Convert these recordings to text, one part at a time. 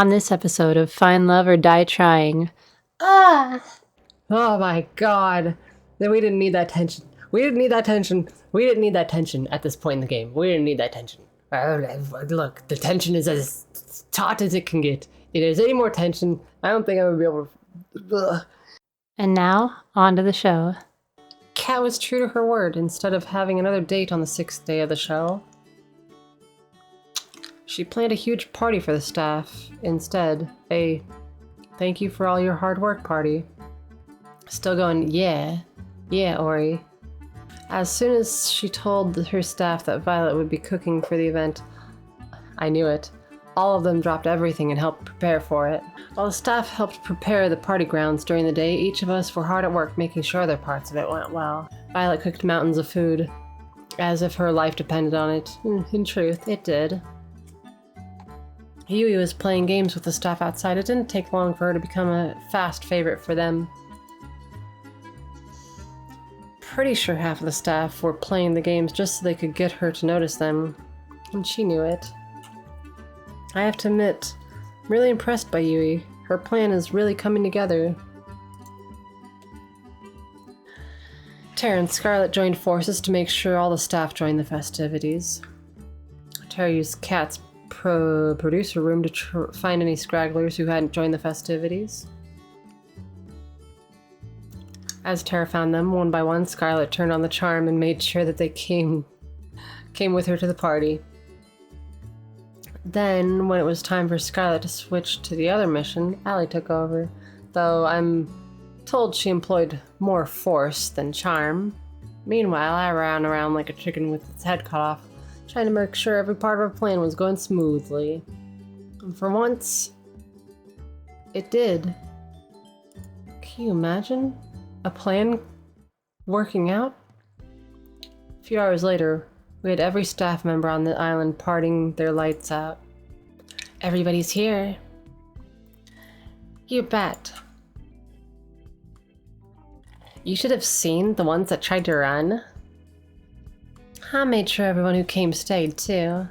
On this episode of Find Love or Die Trying. Oh my god. We didn't need that tension. We didn't need that tension. We didn't need that tension at this point in the game. We didn't need that tension. Look, the tension is as taut as it can get. If there's any more tension, I don't think I'm going to be able to... Ugh. And now, on to the show. Kat was true to her word. Instead of having another date on the 6th day of the show, she planned a huge party for the staff. Instead, a thank you for all your hard work party. Still going, yeah, Ori. As soon as she told her staff that Violet would be cooking for the event, I knew it. All of them dropped everything and helped prepare for it. While the staff helped prepare the party grounds during the day, each of us were hard at work making sure their parts of it went well. Violet cooked mountains of food, as if her life depended on it. In truth, it did. Yui was playing games with the staff outside. It didn't take long for her to become a fast favorite for them. Pretty sure half of the staff were playing the games just so they could get her to notice them, and she knew it. I have to admit, I'm really impressed by Yui. Her plan is really coming together. Tara and Scarlet joined forces to make sure all the staff joined the festivities. Tara used Kat's producer room to find any scragglers who hadn't joined the festivities. As Tara found them, one by one, Scarlet turned on the charm and made sure that they came with her to the party. Then, when it was time for Scarlet to switch to the other mission, Allie took over, though I'm told she employed more force than charm. Meanwhile, I ran around like a chicken with its head cut off, trying to make sure every part of our plan was going smoothly. And for once, it did. Can you imagine a plan working out? A few hours later, we had every staff member on the island partying their lights out. Everybody's here. You bet. You should have seen the ones that tried to run. I made sure everyone who came stayed, too.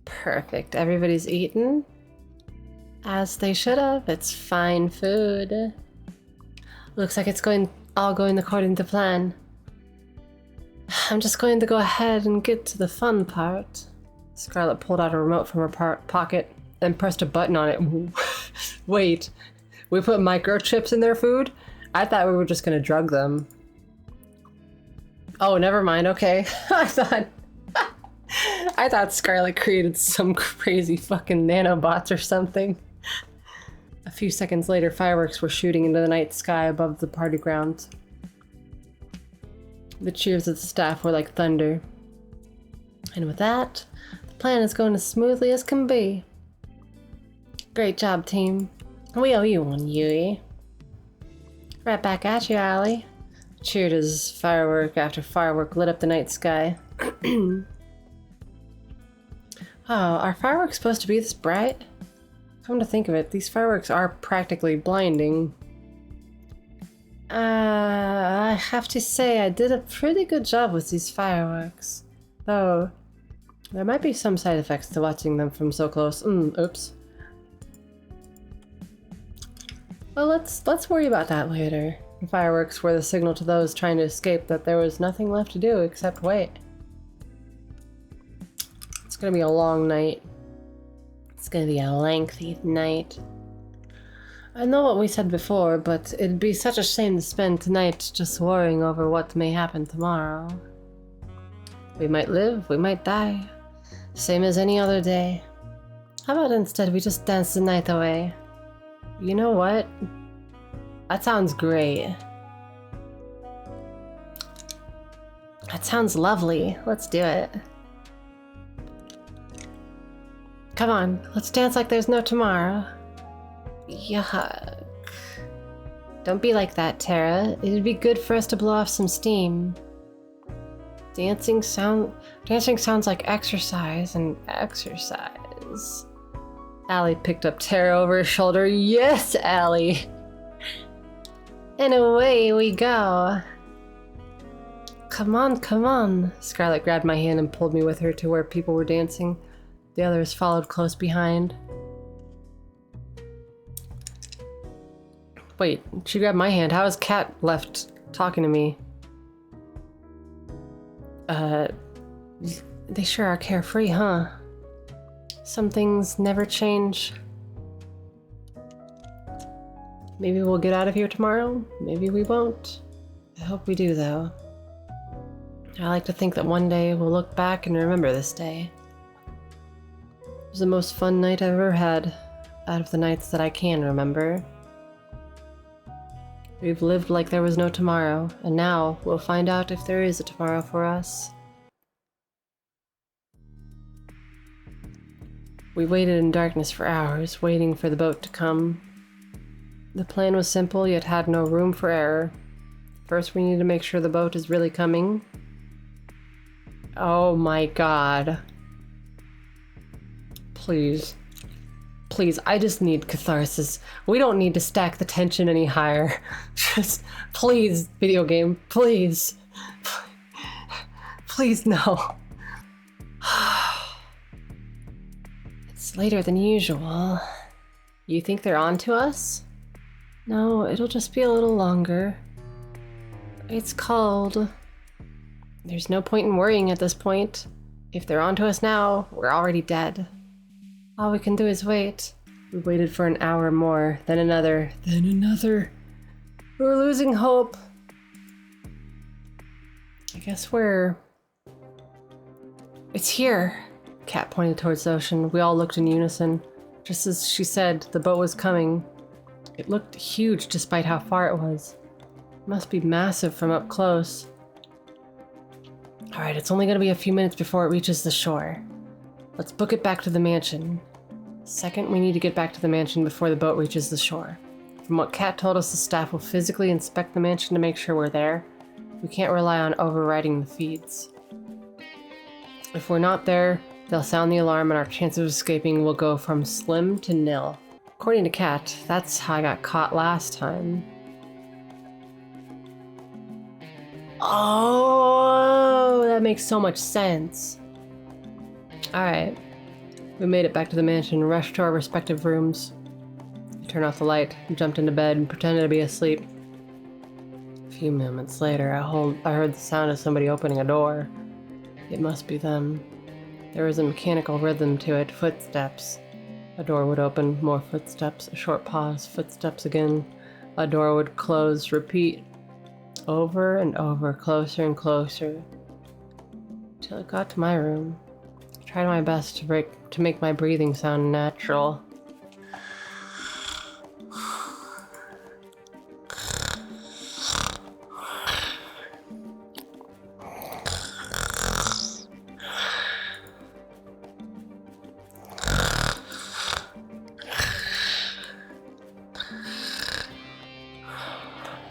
Perfect. Everybody's eaten? As they should have. It's fine food. Looks like it's all going according to plan. I'm just going to go ahead and get to the fun part. Scarlet pulled out a remote from her pocket and pressed a button on it. Wait, we put microchips in their food? I thought we were just going to drug them. Oh, never mind. Okay. I thought Scarlet created some crazy fucking nanobots or something. A few seconds later, fireworks were shooting into the night sky above the party grounds. The cheers of the staff were like thunder. And with that, the plan is going as smoothly as can be. Great job, team. We owe you one, Yui. Right back at you, Allie. Cheered as firework after firework lit up the night sky. Oh, are fireworks supposed to be this bright? Come to think of it, these fireworks are practically blinding. I have to say I did a pretty good job with these fireworks. Though, there might be some side effects to watching them from so close. Oops. Well, let's worry about that later. The fireworks were the signal to those trying to escape that there was nothing left to do except wait. It's gonna be a long night. It's gonna be a lengthy night. I know what we said before, but it'd be such a shame to spend tonight just worrying over what may happen tomorrow. We might live, we might die. Same as any other day. How about instead we just dance the night away? You know what? That sounds great. That sounds lovely. Let's do it. Come on, let's dance like there's no tomorrow. Yuck. Don't be like that, Tara. It'd be good for us to blow off some steam. Dancing sounds like exercise, and exercise. Allie picked up Tara over her shoulder. Yes, Allie! And away we go. Come on, come on. Scarlet grabbed my hand and pulled me with her to where people were dancing. The others followed close behind. Wait, she grabbed my hand. How is Cat left talking to me? They sure are carefree, huh? Some things never change. Maybe we'll get out of here tomorrow. Maybe we won't. I hope we do, though. I like to think that one day we'll look back and remember this day. It was the most fun night I've ever had, out of the nights that I can remember. We've lived like there was no tomorrow, and now we'll find out if there is a tomorrow for us. We waited in darkness for hours, waiting for the boat to come. The plan was simple, yet had no room for error. First, we need to make sure the boat is really coming. Oh my god. Please. Please, I just need catharsis. We don't need to stack the tension any higher. Just, please, video game, please. Please, no. It's later than usual. You think they're on to us? No, it'll just be a little longer. It's cold. There's no point in worrying at this point. If they're onto us now, we're already dead. All we can do is wait. We waited for an hour more, then another, then another. We're losing hope. I guess It's here. Cat pointed towards the ocean. We all looked in unison. Just as she said, the boat was coming. It looked huge despite how far it was. It must be massive from up close. Alright, it's only gonna be a few minutes before it reaches the shore. Let's book it back to the mansion. Second, we need to get back to the mansion before the boat reaches the shore. From what Kat told us, the staff will physically inspect the mansion to make sure we're there. We can't rely on overriding the feeds. If we're not there, they'll sound the alarm and our chance of escaping will go from slim to nil. According to Kat, that's how I got caught last time. Oh, that makes so much sense. Alright. We made it back to the mansion, rushed to our respective rooms. I turned off the light, jumped into bed, and pretended to be asleep. A few moments later, I heard the sound of somebody opening a door. It must be them. There was a mechanical rhythm to it, footsteps. A door would open, more footsteps, a short pause, footsteps again. A door would close, repeat. Over and over, closer and closer. Till it got to my room. I tried my best to make my breathing sound natural.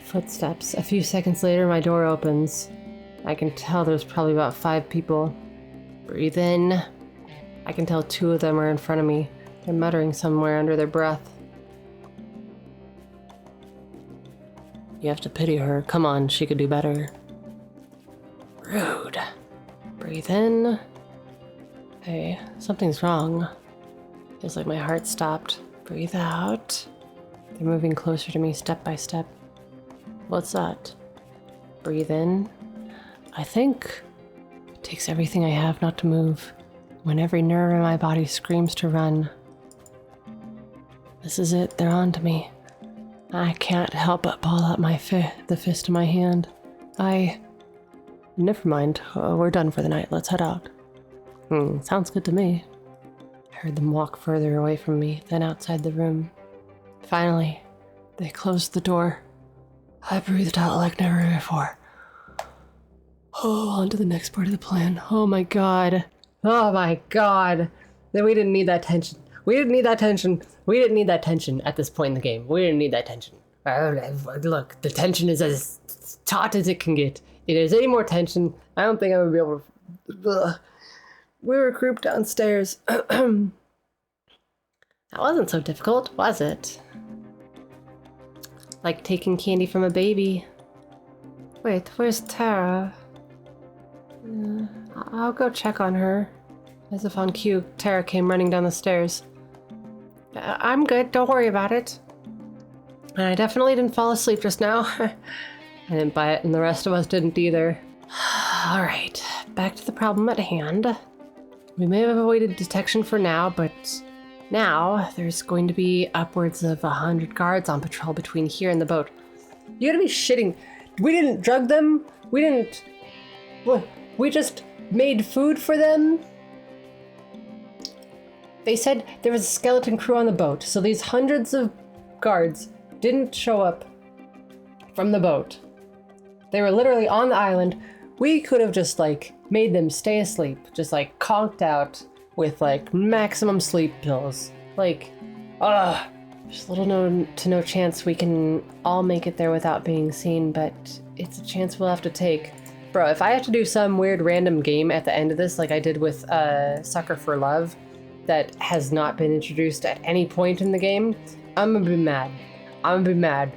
Footsteps. A few seconds later, my door opens. I can tell there's probably about 5 people. Breathe in. I can tell 2 of them are in front of me. They're muttering somewhere under their breath. You have to pity her. Come on, she could do better. Rude. Breathe in. Hey, something's wrong. Feels like my heart stopped. Breathe out. They're moving closer to me step by step. What's that? Breathe in. I think it takes everything I have not to move, when every nerve in my body screams to run. This is it, they're on to me. I can't help but ball up the fist in my hand. Never mind, we're done for the night, let's head out. Sounds good to me. I heard them walk further away from me, then outside the room. Finally, they closed the door. I breathed out like never before. Oh, on to the next part of the plan. Oh my god. Oh my god. Then we didn't need that tension. We didn't need that tension. We didn't need that tension at this point in the game. We didn't need that tension. Look, the tension is as taut as it can get. If there's any more tension, I don't think I'm gonna be able to... We were grouped downstairs. That wasn't so difficult, was it? Like taking candy from a baby. Wait, where's Tara? I'll go check on her. As if on cue, Tara came running down the stairs. I'm good, don't worry about it. I definitely didn't fall asleep just now. I didn't buy it, and the rest of us didn't either. Alright, back to the problem at hand. We may have avoided detection for now, but now there's going to be upwards of 100 guards on patrol between here and the boat. You gotta be shitting. We didn't drug them? We didn't... What? We just made food for them? They said there was a skeleton crew on the boat, so these hundreds of guards didn't show up from the boat. They were literally on the island. We could have just, like, made them stay asleep. Just, like, conked out with, like, maximum sleep pills. Like, there's little to no chance we can all make it there without being seen, but it's a chance we'll have to take. Bro, if I have to do some weird random game at the end of this, like I did with Sucker for Love, that has not been introduced at any point in the game, I'm gonna be mad. I'm gonna be mad.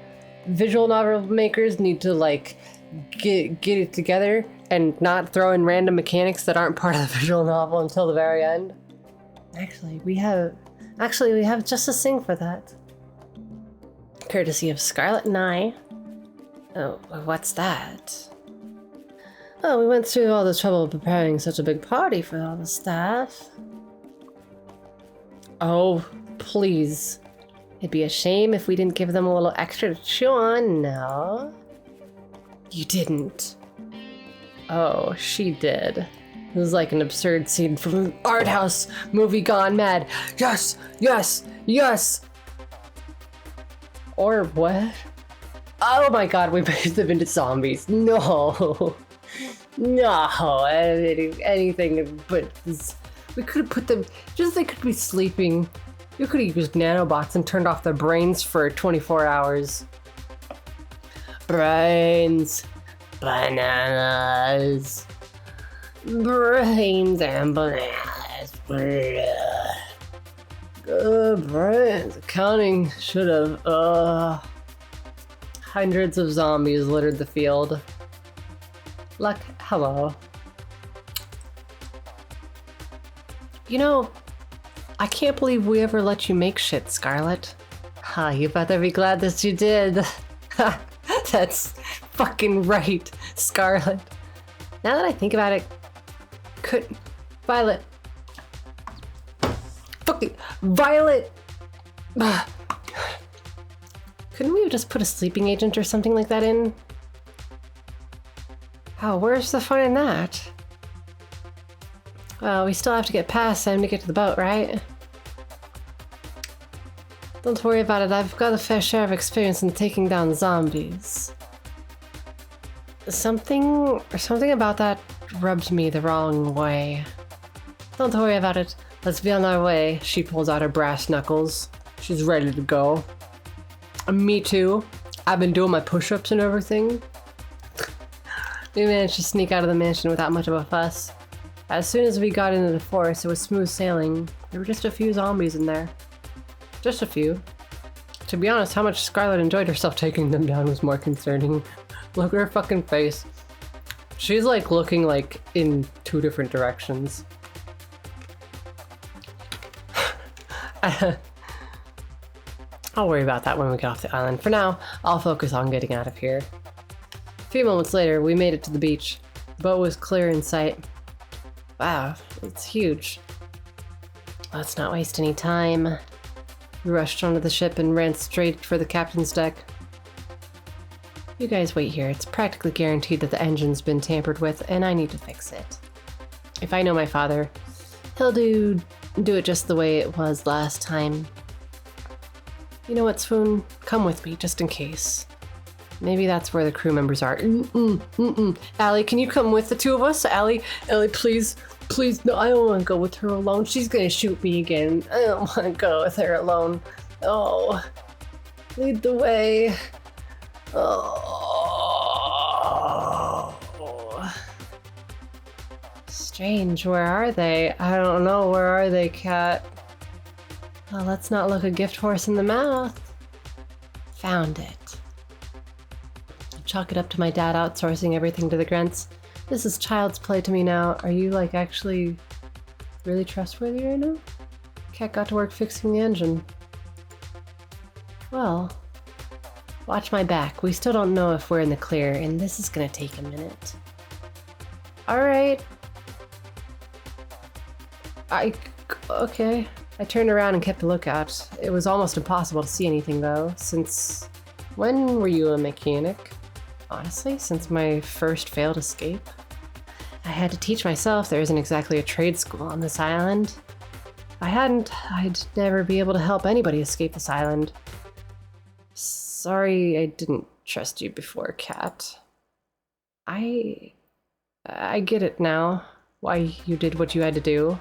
Visual novel makers need to, like, get it together and not throw in random mechanics that aren't part of the visual novel until the very end. Actually, we have just a thing for that. Courtesy of Scarlet and I. Oh, what's that? Oh, we went through all the trouble preparing such a big party for all the staff. Oh, please. It'd be a shame if we didn't give them a little extra to chew on, no? You didn't. Oh, she did. It was like an absurd scene from an art house movie gone mad. Yes, yes, yes! Or what? Oh my god, we made them into zombies. No. No, anything but this. We could have put them, just they could be sleeping. You could have used nanobots and turned off their brains for 24 hours. Brains. Bananas. Brains and bananas. Brains. Counting should have. Hundreds of zombies littered the field. Luck, hello. You know, I can't believe we ever let you make shit, Scarlet. Ha, you better be glad that you did. Ha, that's fucking right, Scarlet. Now that I think about it, Violet. Fucking Violet! Couldn't we have just put a sleeping agent or something like that in? Oh, where's the fun in that? Well, we still have to get past them to get to the boat, right? Don't worry about it, I've got a fair share of experience in taking down zombies. Something about that rubbed me the wrong way. Don't worry about it, let's be on our way. She pulls out her brass knuckles. She's ready to go. Me too. I've been doing my push-ups and everything. We managed to sneak out of the mansion without much of a fuss. As soon as we got into the forest, it was smooth sailing. There were just a few zombies in there. Just a few. To be honest, how much Scarlet enjoyed herself taking them down was more concerning. Look at her fucking face. She's like looking like in two different directions. I'll worry about that when we get off the island. For now, I'll focus on getting out of here. A few moments later, we made it to the beach. The boat was clear in sight. Wow, it's huge. Let's not waste any time. We rushed onto the ship and ran straight for the captain's deck. You guys wait here. It's practically guaranteed that the engine's been tampered with, and I need to fix it. If I know my father, he'll do it just the way it was last time. You know what, Swoon? Come with me, just in case. Maybe that's where the crew members are. Allie, can you come with the two of us? Allie, please. Please, no, I don't want to go with her alone. She's gonna shoot me again. I don't want to go with her alone. Oh, lead the way. Oh. Strange, where are they? I don't know, where are they, Cat? Well, let's not look a gift horse in the mouth. Found it. Chalk it up to my dad outsourcing everything to the Grunts. This is child's play to me now. Are you, like, actually really trustworthy right now? Cat got to work fixing the engine. Well, Watch my back. We still don't know if we're in the clear, and this is gonna take a minute. Alright. Okay. I turned around and kept a lookout. It was almost impossible to see anything, though, since... When were you a mechanic? Honestly, since my first failed escape. I had to teach myself there isn't exactly a trade school on this island. If I hadn't, I'd never be able to help anybody escape this island. Sorry I didn't trust you before, Cat. I get it now, why you did what you had to do.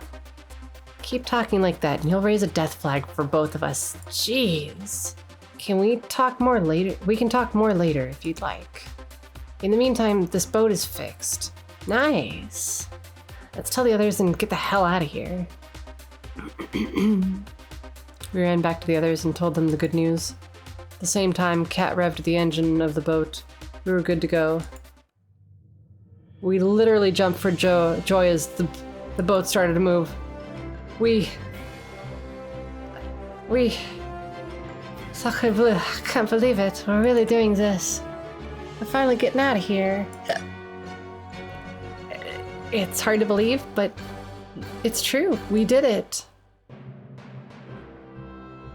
Keep talking like that and you'll raise a death flag for both of us. Jeez. Can we talk more later? We can talk more later if you'd like. In the meantime, this boat is fixed. Nice. Let's tell the others and get the hell out of here. We ran back to the others and told them the good news. At the same time, Cat revved the engine of the boat. We were good to go. We literally jumped for joy as the boat started to move. I can't believe it. We're really doing this. We're finally getting out of here. It's hard to believe, but it's true. We did it.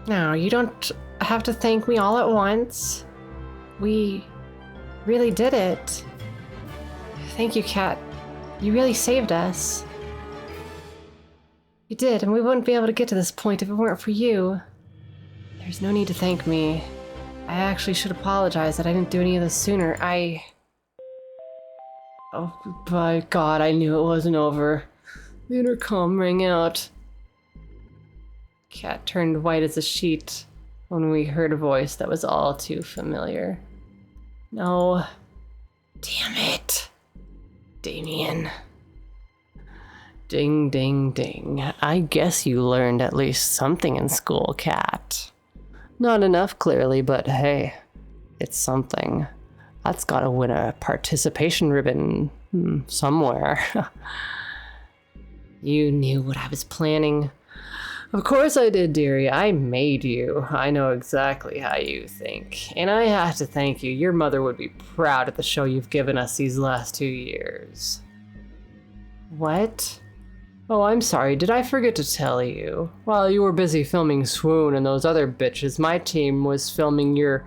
No, you don't have to thank me all at once. We really did it. Thank you, Cat. You really saved us. You did, and we wouldn't be able to get to this point if it weren't for you. There's no need to thank me. I actually should apologize that I didn't do any of this sooner. Oh, by God, I knew it wasn't over. The intercom rang out. Cat turned white as a sheet when we heard a voice that was all too familiar. No. Damn it. Damien. Ding, ding, ding. I guess you learned at least something in school, Cat. Not enough, clearly, but hey, it's something. That's gotta win a participation ribbon somewhere. You knew what I was planning. Of course I did, dearie. I made you. I know exactly how you think. And I have to thank you. Your mother would be proud of the show you've given us these last 2 years. What? Oh, I'm sorry. Did I forget to tell you? While you were busy filming Swoon and those other bitches, my team was filming your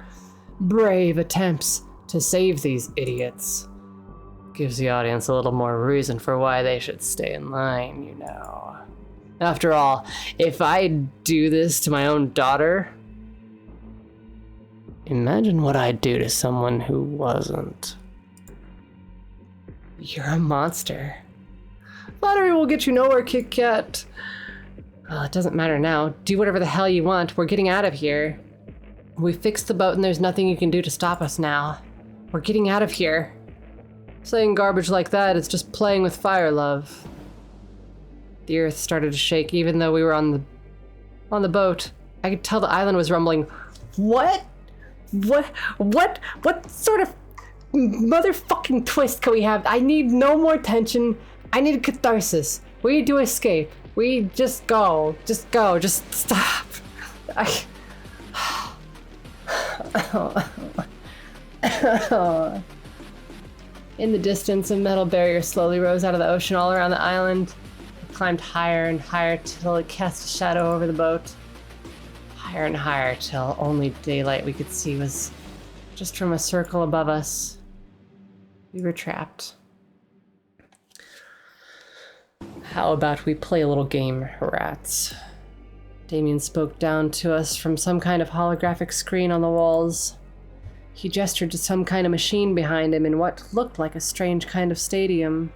brave attempts to save these idiots. Gives the audience a little more reason for why they should stay in line, you know. After all, if I do this to my own daughter, imagine what I'd do to someone who wasn't. You're a monster. Flattery will get you nowhere, Kit Kat. Well, it doesn't matter now. Do whatever the hell you want. We're getting out of here. We fixed the boat and there's nothing you can do to stop us now. We're getting out of here. Saying garbage like that is just playing with fire, love. The earth started to shake even though we were on the boat. I could tell the island was rumbling. What sort of motherfucking twist can we have? I need no more tension. I need catharsis. We need to escape. We just go. Just go. Just stop. In the distance, a metal barrier slowly rose out of the ocean all around the island. It climbed higher and higher till it cast a shadow over the boat. Higher and higher till only daylight we could see was just from a circle above us. We were trapped. How about we play a little game, rats? Damien spoke down to us from some kind of holographic screen on the walls. He gestured to some kind of machine behind him in what looked like a strange kind of stadium.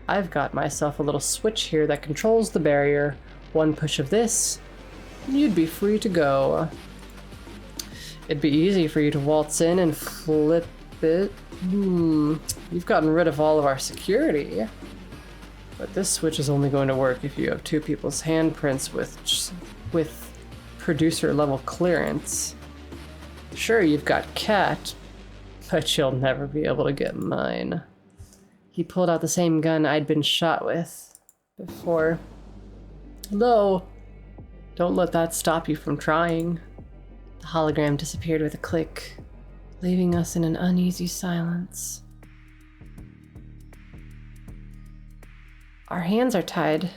I've got myself a little switch here that controls the barrier. One push of this, and you'd be free to go. It'd be easy for you to waltz in and flip it. You've gotten rid of all of our security. But this switch is only going to work if you have two people's handprints with producer level clearance. Sure, you've got Cat, but you'll never be able to get mine. He pulled out the same gun I'd been shot with before. Though, don't let that stop you from trying. The hologram disappeared with a click. leaving us in an uneasy silence. Our hands are tied.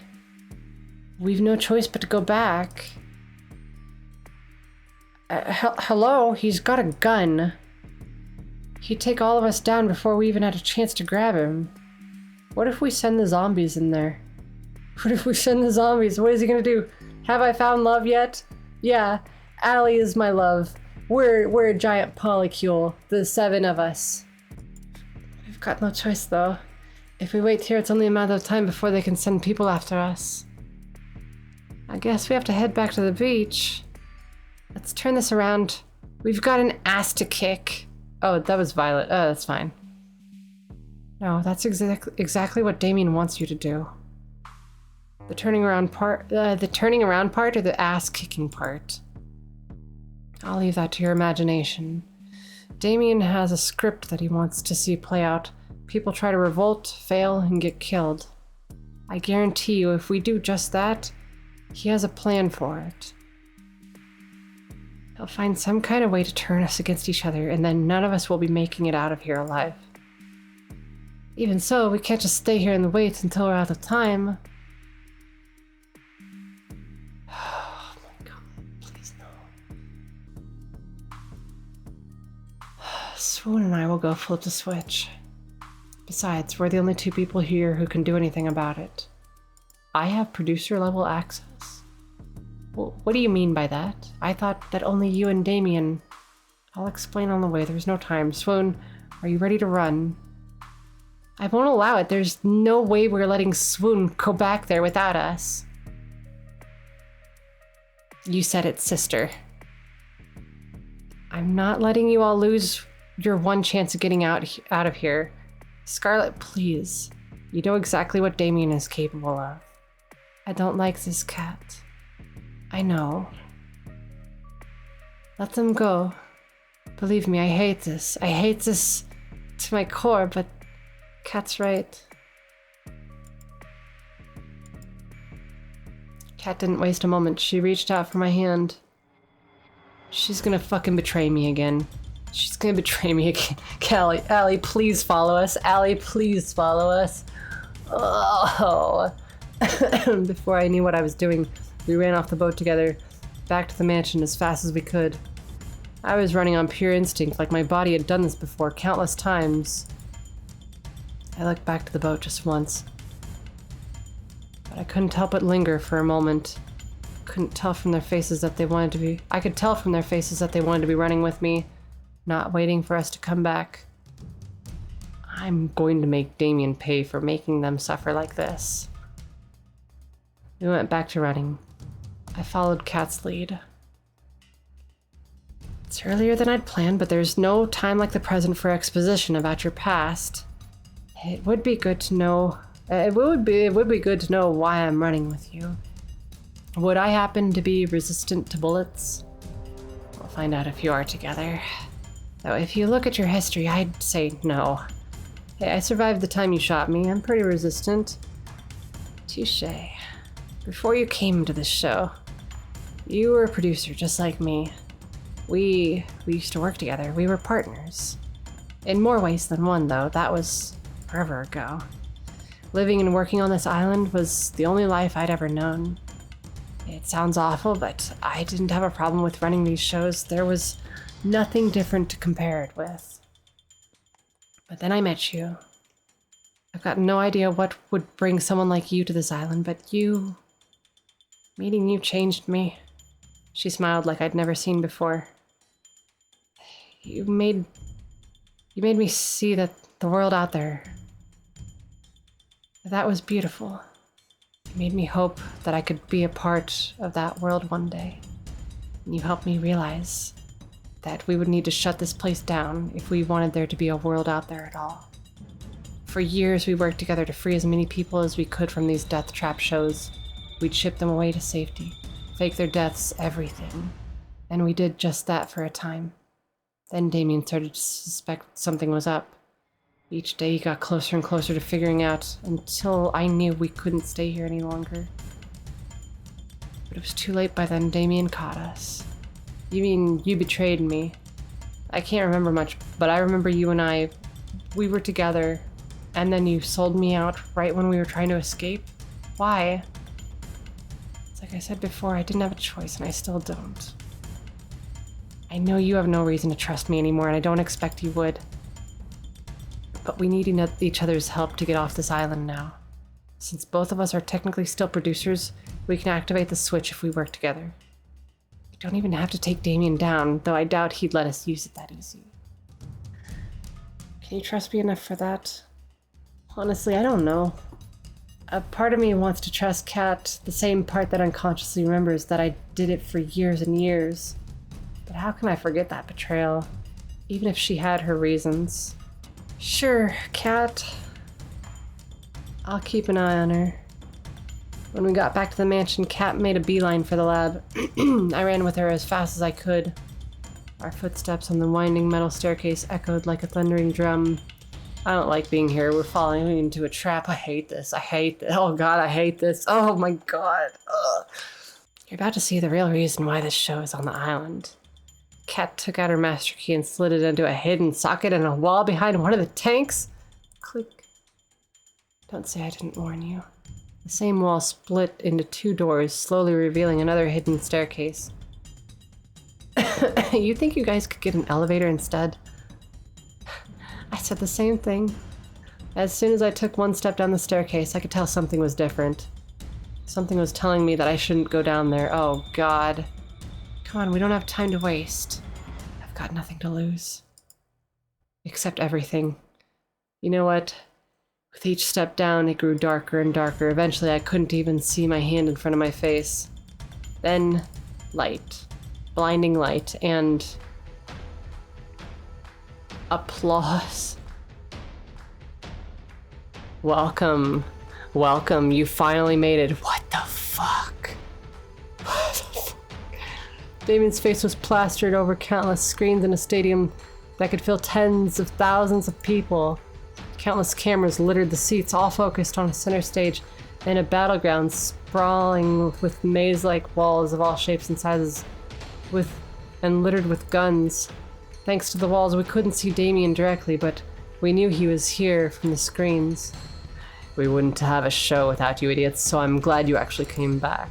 We've no choice but to go back. Hello? He's got a gun. He'd take all of us down before we even had a chance to grab him. What if we send the zombies in there? What if we send the zombies? What is he gonna do? Have I found love yet? Yeah, Allie is my love. We're a giant polycule, the 7 of us. We've got no choice though. If we wait here, it's only a matter of time before they can send people after us. I guess we have to head back to the beach. Let's turn this around. We've got an ass to kick. Oh, that was Violet. Oh, that's fine. No, that's exactly what Damien wants you to do. The turning around part or the ass kicking part? I'll leave that to your imagination. Damien has a script that he wants to see play out. People try to revolt, fail, and get killed. I guarantee you, if we do just that, he has a plan for it. He'll find some kind of way to turn us against each other, and then none of us will be making it out of here alive. Even so, we can't just stay here and wait until we're out of time. Oh my god, please no. Swoon and I will go flip the switch. Besides, we're the only 2 people here who can do anything about it. I have producer level access. Well, what do you mean by that? I thought that only you and Damien... I'll explain on the way, there's no time. Swoon, are you ready to run? I won't allow it. There's no way we're letting Swoon go back there without us. You said it, sister. I'm not letting you all lose your one chance of getting out of here. Scarlet, please. You know exactly what Damien is capable of. I don't like this cat. I know. Let them go. Believe me, I hate this. I hate this to my core, but Kat's right. Kat didn't waste a moment. She reached out for my hand. She's gonna fucking betray me again. She's gonna betray me again. Allie, please follow us. Allie, please follow us. Oh. Before I knew what I was doing, we ran off the boat together, back to the mansion as fast as we could. I was running on pure instinct, like my body had done this before countless times. I looked back to the boat just once, but I couldn't help but linger for a moment. I could tell from their faces that they wanted to be running with me, not waiting for us to come back. I'm going to make Damien pay for making them suffer like this. We went back to running. I followed Kat's lead. It's earlier than I'd planned, but there's no time like the present for exposition about your past. It would be good to know. It would be good to know why I'm running with you. Would I happen to be resistant to bullets? We'll find out if you are together. Though if you look at your history, I'd say no. Hey, I survived the time you shot me. I'm pretty resistant. Touché. Before you came to this show, you were a producer just like me. We used to work together. We were partners. In more ways than one, though. That was forever ago. Living and working on this island was the only life I'd ever known. It sounds awful, but I didn't have a problem with running these shows. There was nothing different to compare it with. But then I met you. I've got no idea what would bring someone like you to this island, but meeting you changed me. She smiled like I'd never seen before. You made me see that the world out there, that was beautiful. It made me hope that I could be a part of that world one day. And you helped me realize that we would need to shut this place down if we wanted there to be a world out there at all. For years, we worked together to free as many people as we could from these death trap shows. We'd ship them away to safety, fake their deaths, everything. And we did just that for a time. Then Damien started to suspect something was up. Each day he got closer and closer to figuring out, until I knew we couldn't stay here any longer. But it was too late by then. Damien caught us. You mean you betrayed me? I can't remember much, but I remember you and we were together, and then you sold me out right when we were trying to escape. Why? It's like I said before, I didn't have a choice, and I still don't. I know you have no reason to trust me anymore, and I don't expect you would. But we need each other's help to get off this island now. Since both of us are technically still producers, we can activate the switch if we work together. You don't even have to take Damien down, though I doubt he'd let us use it that easy. Can you trust me enough for that? Honestly, I don't know. A part of me wants to trust Kat, the same part that unconsciously remembers that I did it for years and years. But how can I forget that betrayal, even if she had her reasons? Sure, Kat. I'll keep an eye on her. When we got back to the mansion, Kat made a beeline for the lab. I ran with her as fast as I could. Our footsteps on the winding metal staircase echoed like a thundering drum. I don't like being here. We're falling into a trap. I hate this. I hate this. Oh god, I hate this. Oh my god. Ugh. You're about to see the real reason why this show is on the island. Kat took out her master key and slid it into a hidden socket in a wall behind one of the tanks. Click. Don't say I didn't warn you. The same wall split into 2 doors, slowly revealing another hidden staircase. You think you guys could get an elevator instead? I said the same thing. As soon as I took 1 step down the staircase, I could tell something was different. Something was telling me that I shouldn't go down there. Oh, God. Come on, we don't have time to waste. I've got nothing to lose. Except everything. You know what? With each step down, it grew darker and darker. Eventually, I couldn't even see my hand in front of my face. Then, light. Blinding light, and applause. Welcome. Welcome. You finally made it. What the fuck? What the fuck? Damien's face was plastered over countless screens in a stadium that could fill tens of thousands of people. Countless cameras littered the seats, all focused on a center stage in a battleground sprawling with maze-like walls of all shapes and sizes, and littered with guns. Thanks to the walls, we couldn't see Damien directly, but we knew he was here from the screens. We wouldn't have a show without you idiots, so I'm glad you actually came back.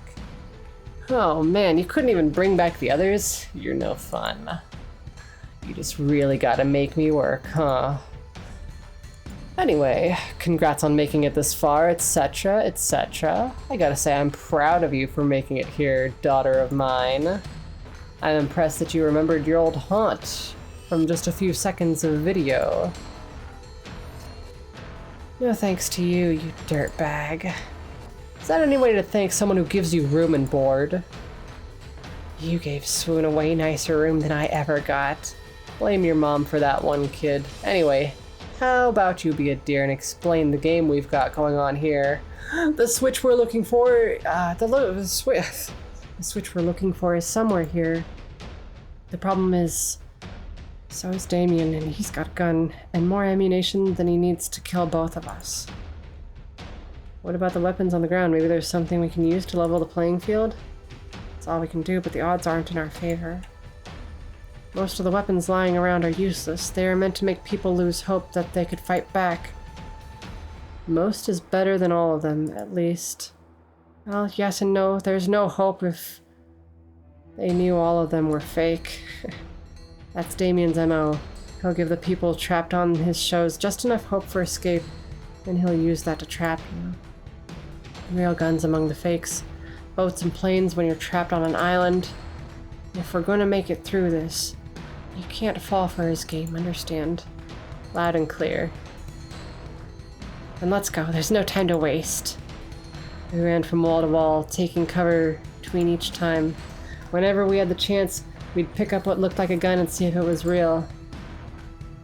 Oh man, you couldn't even bring back the others? You're no fun. You just really gotta make me work, huh? Anyway, congrats on making it this far, etc., etc. I gotta say, I'm proud of you for making it here, daughter of mine. I'm impressed that you remembered your old haunt from just a few seconds of video. No thanks to you, you dirtbag. Is that any way to thank someone who gives you room and board? You gave Swoon a way nicer room than I ever got. Blame your mom for that one, kid. Anyway, how about you be a dear and explain the game we've got going on here? The switch we're looking for, the switch we're looking for is somewhere here. The problem is, so is Damien, and he's got a gun and more ammunition than he needs to kill both of us. What about the weapons on the ground? Maybe there's something we can use to level the playing field? That's all we can do, but the odds aren't in our favor. Most of the weapons lying around are useless. They are meant to make people lose hope that they could fight back. Most is better than all of them, at least. Well, yes and no. There's no hope if they knew all of them were fake. That's Damien's MO. He'll give the people trapped on his shows just enough hope for escape, and he'll use that to trap you. Real guns among the fakes. Boats and planes when you're trapped on an island. If we're going to make it through this, you can't fall for his game, understand? Loud and clear. Then let's go, there's no time to waste. We ran from wall to wall, taking cover between each time. Whenever we had the chance, we'd pick up what looked like a gun and see if it was real.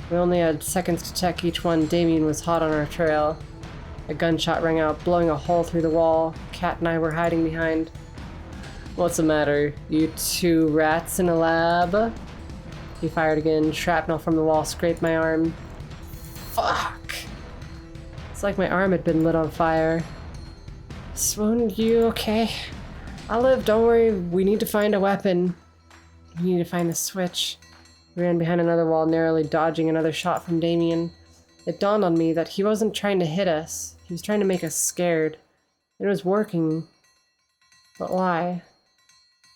We only had seconds to check each one. Damien was hot on our trail. A gunshot rang out, blowing a hole through the wall. Kat and I were hiding behind. What's the matter? You two rats in a lab? He fired again. Shrapnel from the wall scraped my arm. Fuck! It's like my arm had been lit on fire. Swoon, you okay? I'll live, don't worry. We need to find a weapon. We need to find the switch. We ran behind another wall, narrowly dodging another shot from Damien. It dawned on me that he wasn't trying to hit us. He was trying to make us scared. It was working. But why?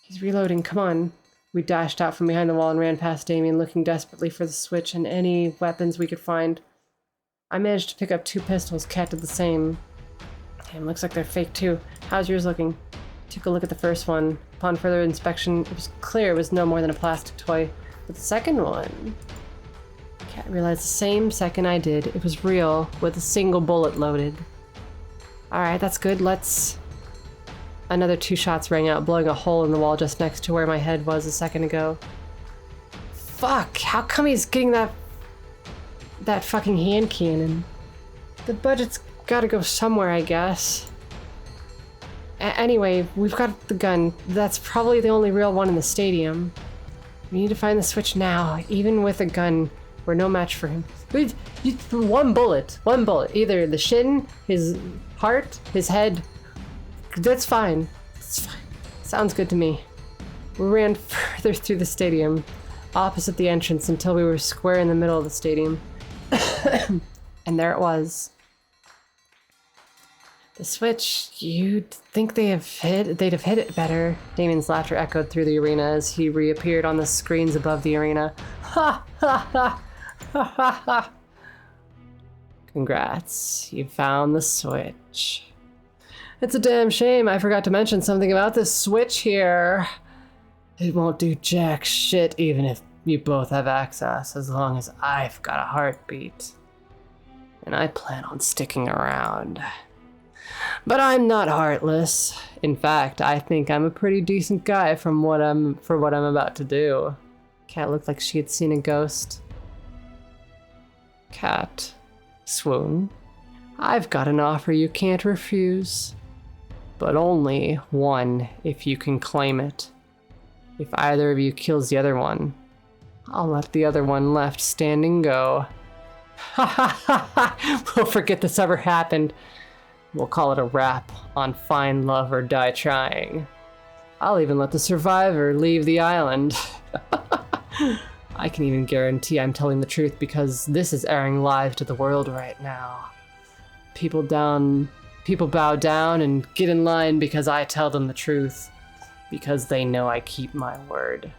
He's reloading, come on. We dashed out from behind the wall and ran past Damien, looking desperately for the switch and any weapons we could find. I managed to pick up 2 pistols. Cat did the same. Damn, looks like they're fake too. How's yours looking? Took a look at the first one. Upon further inspection, it was clear it was no more than a plastic toy. But the second one... Cat realized the same second I did. It was real, with a single bullet loaded. Alright, that's good. Let's... Another 2 shots rang out, blowing a hole in the wall just next to where my head was a second ago. Fuck! How come he's getting that fucking hand cannon? The budget's gotta go somewhere, I guess. Anyway, we've got the gun. That's probably the only real one in the stadium. We need to find the switch now. Even with a gun, we're no match for him. One bullet. One bullet. Either the shin, his heart, his head. That's fine. It's fine. Sounds good to me. We ran further through the stadium, opposite the entrance, until we were square in the middle of the stadium. And there it was. The switch, you'd think they'd have hit it better. Damien's laughter echoed through the arena as he reappeared on the screens above the arena. Ha ha ha! Ha ha ha! Congrats, you found the switch. It's a damn shame I forgot to mention something about this switch here. It won't do jack shit even if you both have access, as long as I've got a heartbeat. And I plan on sticking around. But I'm not heartless. In fact, I think I'm a pretty decent guy for what I'm about to do. Cat looked like she had seen a ghost. Cat, swoon. I've got an offer you can't refuse. But only one if you can claim it. If either of you kills the other one, I'll let the other one left standing go. Ha ha ha ha! We'll forget this ever happened. We'll call it a wrap on Find Love or Die Trying. I'll even let the survivor leave the island. I can even guarantee I'm telling the truth because this is airing live to the world right now. People bow down and get in line because I tell them the truth. Because they know I keep my word.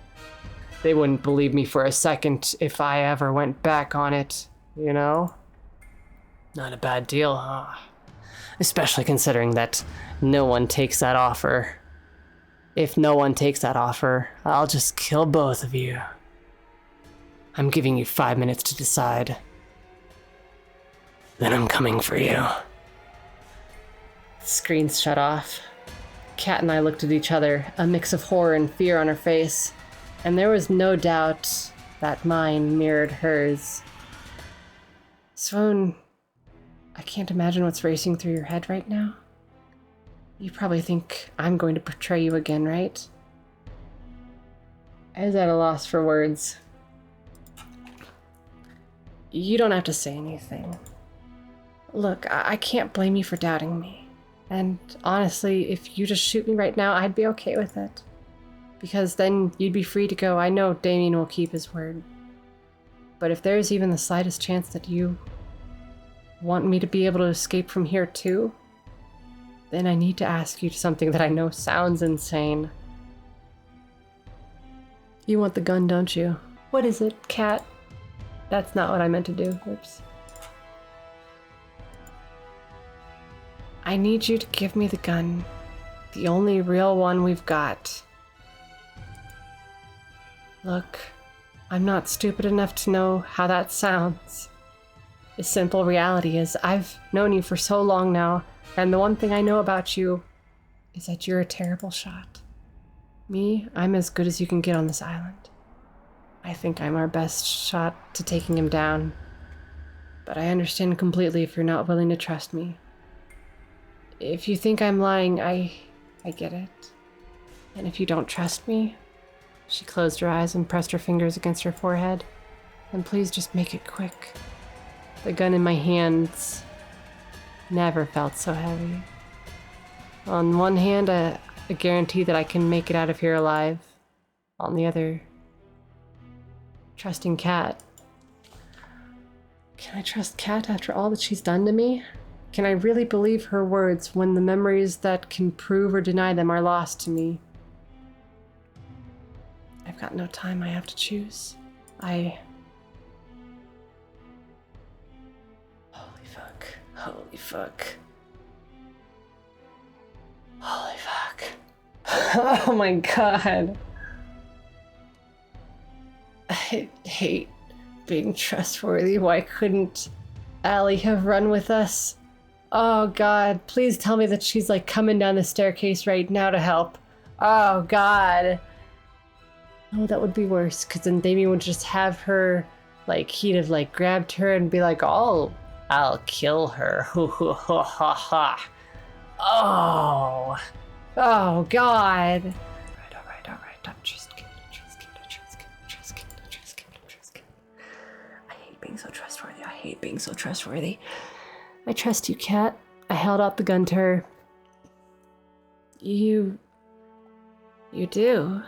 They wouldn't believe me for a second if I ever went back on it, you know? Not a bad deal, huh? Especially considering that no one takes that offer. If no one takes that offer, I'll just kill both of you. I'm giving you 5 minutes to decide. Then I'm coming for you. The screens shut off. Kat and I looked at each other, a mix of horror and fear on her face, and there was no doubt that mine mirrored hers. Swoon, I can't imagine what's racing through your head right now. You probably think I'm going to betray you again, right? I was at a loss for words. You don't have to say anything. Look, I can't blame you for doubting me. And honestly, if you just shoot me right now, I'd be okay with it. Because then you'd be free to go. I know Damien will keep his word. But if there's even the slightest chance that you want me to be able to escape from here too, then I need to ask you something that I know sounds insane. You want the gun, don't you? What is it, Cat? That's not what I meant to do. Oops. I need you to give me the gun. The only real one we've got. Look, I'm not stupid enough to know how that sounds. The simple reality is I've known you for so long now, and the one thing I know about you is that you're a terrible shot. Me, I'm as good as you can get on this island. I think I'm our best shot to taking him down. But I understand completely if you're not willing to trust me. If you think I'm lying, I get it. And if you don't trust me, she closed her eyes and pressed her fingers against her forehead, then please just make it quick. The gun in my hands never felt so heavy. On one hand, a guarantee that I can make it out of here alive. On the other, trusting Kat. Can I trust Kat after all that she's done to me? Can I really believe her words when the memories that can prove or deny them are lost to me? I've got no time. I have to choose. Holy fuck. Holy fuck. Holy fuck. Oh my god. I hate being trustworthy. Why couldn't Allie have run with us? Oh god, please tell me that she's like coming down the staircase right now to help. Oh god. Oh, that would be worse, because then Damien would just have her, like, he'd have, like, grabbed her and be like, oh, I'll kill her. Hoo hoo ha ha ha. Oh. Oh, God. All right. I'm trust Kate. I hate being so trustworthy. I trust you, Kat. I held out the gun to her. You do.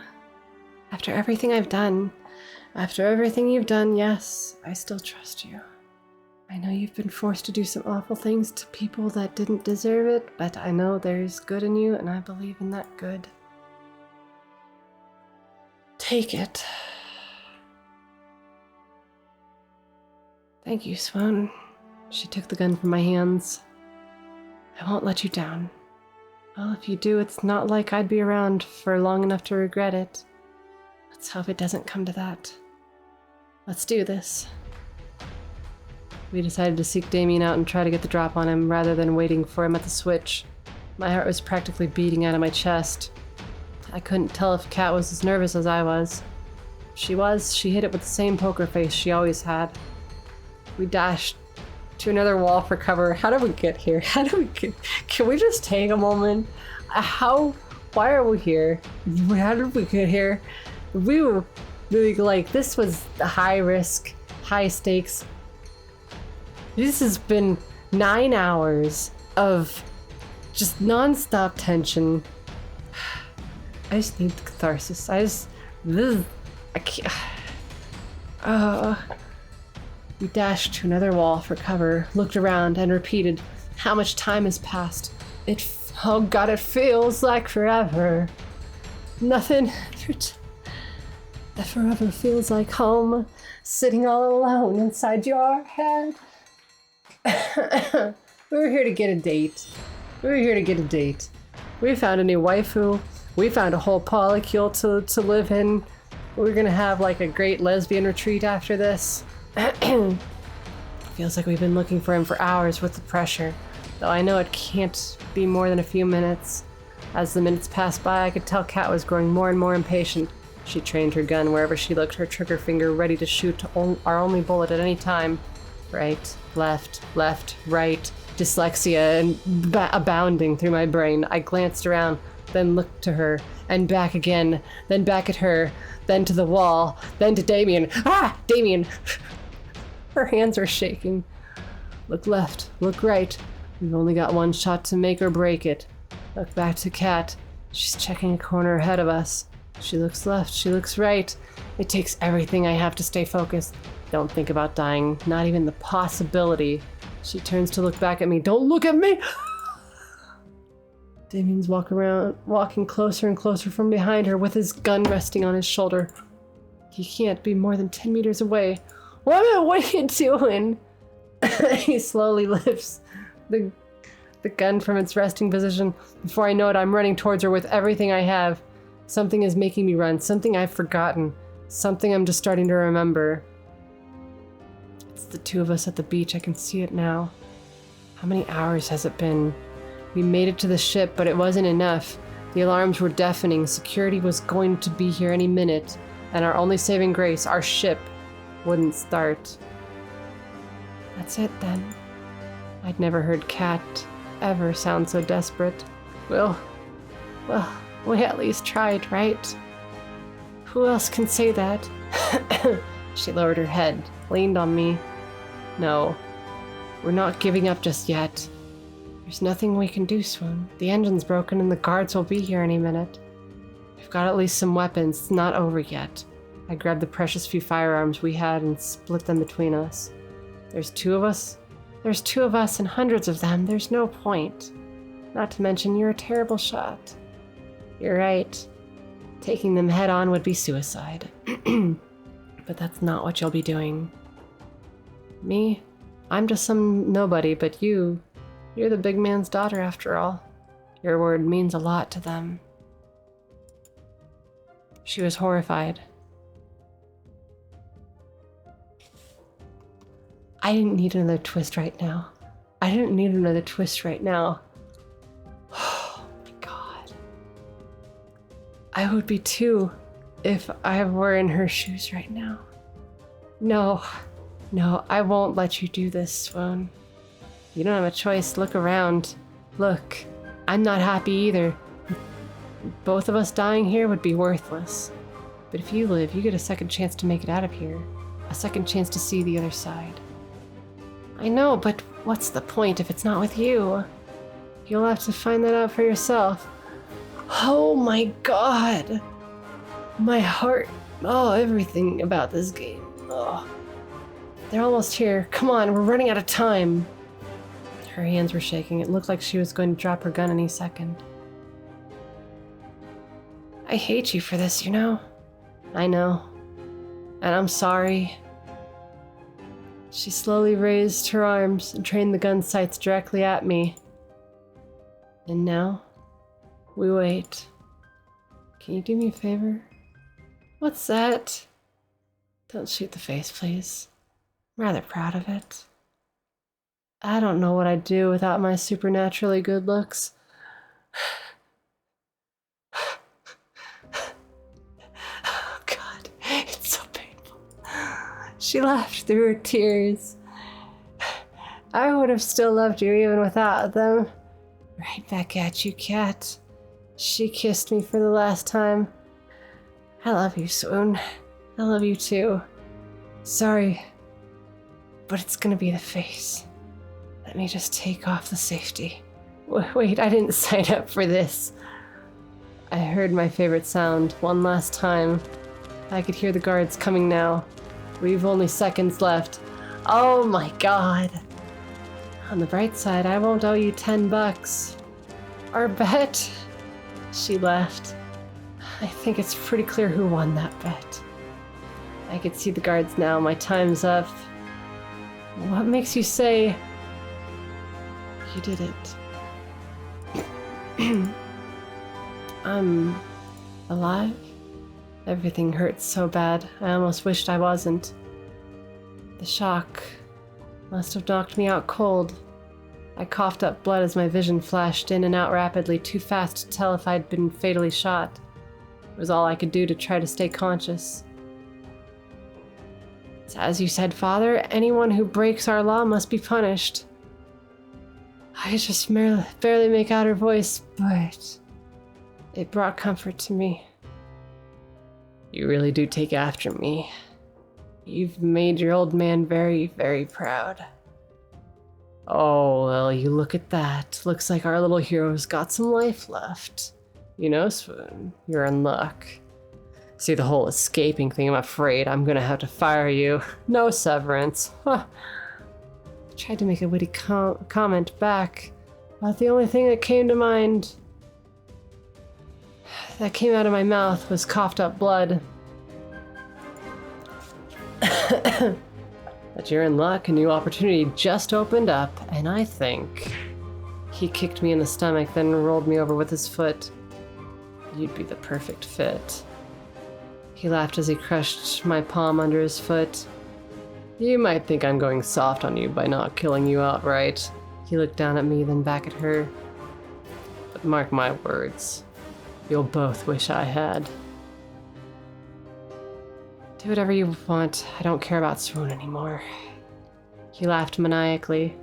After everything I've done, after everything you've done, yes, I still trust you. I know you've been forced to do some awful things to people that didn't deserve it, but I know there's good in you, and I believe in that good. Take it. Thank you, Swoon. She took the gun from my hands. I won't let you down. Well, if you do, it's not like I'd be around for long enough to regret it. Let's hope it doesn't come to that. Let's do this. We decided to seek Damien out and try to get the drop on him rather than waiting for him at the switch. My heart was practically beating out of my chest. I couldn't tell if Kat was as nervous as I was. She was. She hit it with the same poker face she always had. We dashed to another wall for cover. How did we get here? Can we just take a moment? Why are we here? How did we get here? We were really like, this was high risk, high stakes. This has been 9 hours of just non-stop tension. I just need catharsis. I can't. We dashed to another wall for cover, looked around, and repeated, how much time has passed? Oh god, it feels like forever. Nothing. That forever feels like home, sitting all alone inside your head. We were here to get a date. We found a new waifu. We found a whole polycule to live in. We're gonna have like a great lesbian retreat after this. Feels like we've been looking for him for hours with the pressure, though I know it can't be more than a few minutes. As the minutes passed by, I could tell Kat was growing more and more impatient. She trained her gun wherever she looked, her trigger finger ready to shoot our only bullet at any time. Right, left, right, dyslexia and abounding through my brain. I glanced around, then looked to her, and back again, then back at her, then to the wall, then to Damien. Ah! Damien! Her hands were shaking. Look left, look right. We've only got one shot to make or break it. Look back to Kat. She's checking a corner ahead of us. She looks left, she looks right. It takes everything I have to stay focused. Don't think about dying, not even the possibility. She turns to look back at me. Don't look at me! Damien's walking closer and closer from behind her with his gun resting on his shoulder. He can't be more than 10 meters away. What are you doing? He slowly lifts the gun from its resting position. Before I know it, I'm running towards her with everything I have. Something is making me run, something I've forgotten, something I'm just starting to remember. It's the two of us at the beach. I can see it now. How many hours has it been? We made it to the ship, but it wasn't enough. The alarms were deafening. Security was going to be here any minute, and our only saving grace, our ship, wouldn't start. That's it then. I'd never heard Kat ever sound so desperate. Well, we at least tried, right? Who else can say that? She lowered her head, leaned on me. No, we're not giving up just yet. There's nothing we can do, Swoon. The engine's broken and the guards will be here any minute. We've got at least some weapons. It's not over yet. I grabbed the precious few firearms we had and split them between us. There's two of us? There's two of us and hundreds of them. There's no point. Not to mention, you're a terrible shot. You're right. Taking them head on would be suicide. But that's not what you'll be doing. Me? I'm just some nobody, but you're the big man's daughter after all. Your word means a lot to them. She was horrified. I didn't need another twist right now. I didn't need another twist right now. Oh my god. I would be too if I were in her shoes right now. No, I won't let you do this, Swoon. You don't have a choice. Look around. Look, I'm not happy either. Both of us dying here would be worthless. But if you live, you get a second chance to make it out of here. A second chance to see the other side. I know, but what's the point if it's not with you? You'll have to find that out for yourself. Oh my god! My heart. Oh, everything about this game. Oh. They're almost here. Come on, we're running out of time. Her hands were shaking. It looked like she was going to drop her gun any second. I hate you for this, you know? I know. And I'm sorry. She slowly raised her arms and trained the gun sights directly at me. And now, we wait. Can you do me a favor? What's that? Don't shoot the face, please. I'm rather proud of it. I don't know what I'd do without my supernaturally good looks. Oh god, it's so painful. She laughed through her tears. I would have still loved you even without them. Right back at you, cat. She kissed me for the last time. I love you, Swoon. I love you too. Sorry, but it's gonna be the face. Let me just take off the safety. Wait, I didn't sign up for this. I heard my favorite sound one last time. I could hear the guards coming now. We've only seconds left. Oh my god. On the bright side, I won't owe you $10. Our bet? She laughed. I think it's pretty clear who won that bet. I could see the guards now. My time's up. What makes you say you did it? I'm alive? Everything hurts so bad. I almost wished I wasn't. The shock must have knocked me out cold. I coughed up blood as my vision flashed in and out rapidly, too fast to tell if I'd been fatally shot. It was all I could do to try to stay conscious. As you said, Father, anyone who breaks our law must be punished. I could just barely make out her voice, but it brought comfort to me. You really do take after me. You've made your old man very, very proud. Oh, well, you look at that. Looks like our little hero's got some life left. You know, Swoon, you're in luck. See, the whole escaping thing, I'm afraid I'm gonna have to fire you. No severance. Huh. I tried to make a witty comment back, but the only thing that came to mind that came out of my mouth was coughed up blood. But you're in luck, a new opportunity just opened up, and I think he kicked me in the stomach, then rolled me over with his foot. You'd be the perfect fit. He laughed as he crushed my palm under his foot. You might think I'm going soft on you by not killing you outright. He looked down at me, then back at her. But mark my words, you'll both wish I had. Do whatever you want. I don't care about Swoon anymore. He laughed maniacally.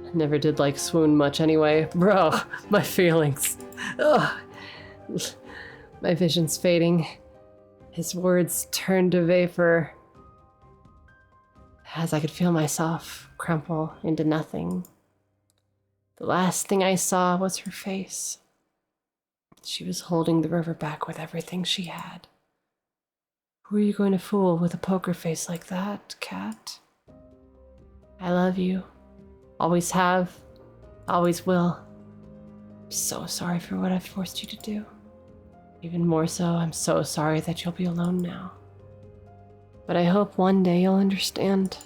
I never did like Swoon much anyway. Bro, my feelings. Ugh. My vision's fading. His words turned to vapor as I could feel myself crumple into nothing. The last thing I saw was her face. She was holding the river back with everything she had. Who are you going to fool with a poker face like that, Cat? I love you. Always have. Always will. I'm so sorry for what I've forced you to do. Even more so, I'm so sorry that you'll be alone now. But I hope one day you'll understand.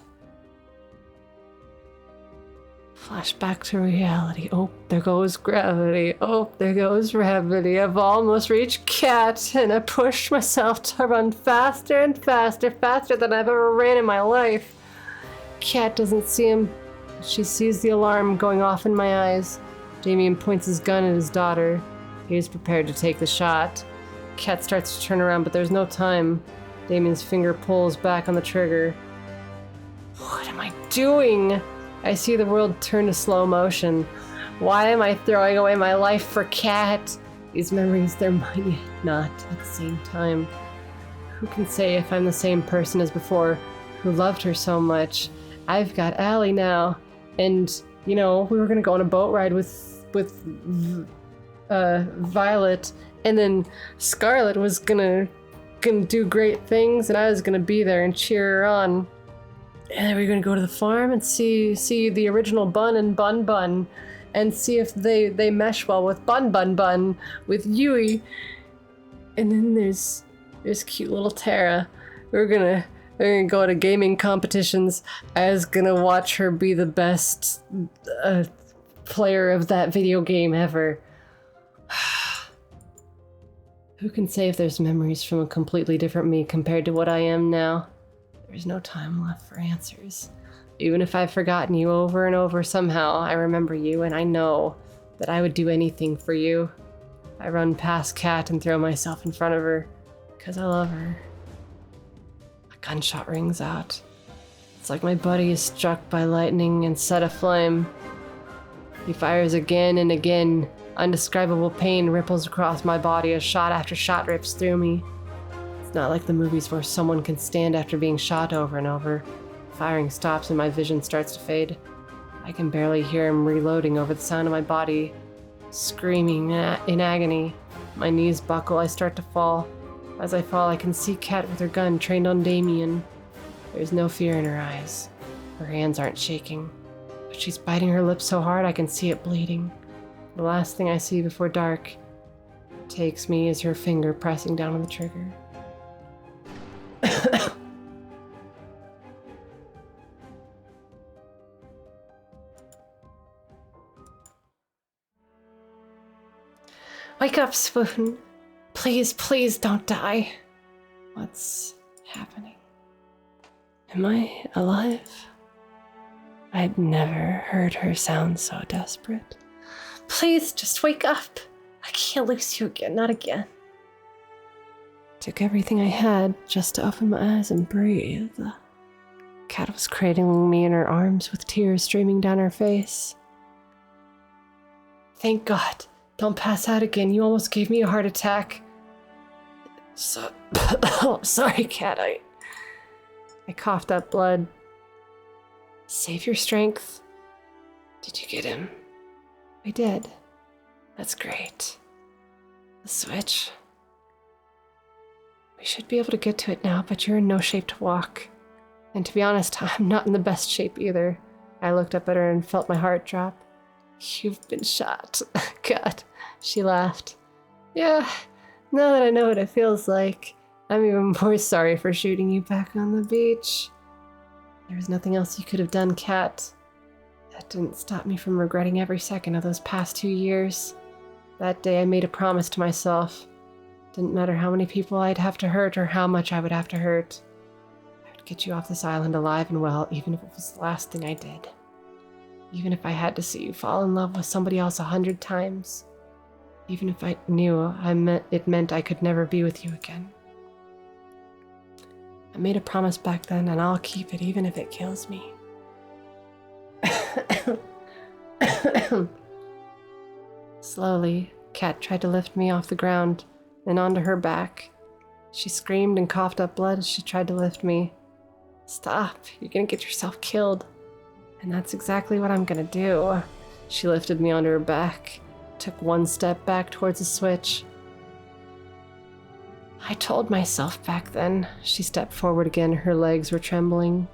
Flashback to reality. Oh, there goes gravity. Oh, there goes gravity. I've almost reached Cat, and I pushed myself to run faster and faster, faster than I've ever ran in my life. Cat doesn't see him. She sees the alarm going off in my eyes. Damien points his gun at his daughter. He is prepared to take the shot. Cat starts to turn around, but there's no time. Damien's finger pulls back on the trigger. What am I doing? I see the world turn to slow motion. Why am I throwing away my life for Cat? These memories, they're mine yet not at the same time. Who can say if I'm the same person as before, who loved her so much? I've got Allie now, and, you know, we were gonna go on a boat ride with Violet, and then Scarlet was gonna do great things, and I was gonna be there and cheer her on. And then we're gonna go to the farm and see the original Bun and Bun Bun, and see if they mesh well with Bun Bun Bun with Yui. And then there's cute little Tara. We're gonna go to gaming competitions. I was gonna watch her be the best player of that video game ever. Who can say if there's memories from a completely different me compared to what I am now? There's no time left for answers. Even if I've forgotten you over and over, somehow I remember you, and I know that I would do anything for you. I run past Cat and throw myself in front of her, because I love her. A gunshot rings out. It's like my buddy is struck by lightning and set aflame. He fires again and again. Undescribable pain ripples across my body as shot after shot rips through me. It's not like the movies where someone can stand after being shot over and over. Firing stops and my vision starts to fade. I can barely hear him reloading over the sound of my body, screaming in agony. My knees buckle, I start to fall. As I fall, I can see Cat with her gun trained on Damien. There's no fear in her eyes. Her hands aren't shaking, but she's biting her lips so hard I can see it bleeding. The last thing I see before dark takes me is her finger pressing down on the trigger. Wake up, Spoon. Please, please don't die. What's happening? Am I alive? I'd never heard her sound so desperate. Please, just wake up. I can't lose you again, not again. Took everything I had just to open my eyes and breathe. Cat was cradling me in her arms with tears streaming down her face. Thank God. Don't pass out again. You almost gave me a heart attack. So, sorry, Cat. I coughed up blood. Save your strength. Did you get him? I did. That's great. The switch. We should be able to get to it now, but you're in no shape to walk. And to be honest, I'm not in the best shape either. I looked up at her and felt my heart drop. You've been shot. God. She laughed. Yeah, now that I know what it feels like, I'm even more sorry for shooting you back on the beach. There was nothing else you could have done, Cat. That didn't stop me from regretting every second of those past 2 years. That day I made a promise to myself. Didn't matter how many people I'd have to hurt or how much I would have to hurt. I would get you off this island alive and well, even if it was the last thing I did. Even if I had to see you fall in love with somebody else 100 times. Even if I knew it meant I could never be with you again. I made a promise back then, and I'll keep it even if it kills me. Slowly, Cat tried to lift me off the ground and onto her back. She screamed and coughed up blood as she tried to lift me. Stop, you're gonna get yourself killed. And that's exactly what I'm gonna do. She lifted me onto her back, took one step back towards the switch. I told myself back then. She stepped forward again. Her legs were trembling.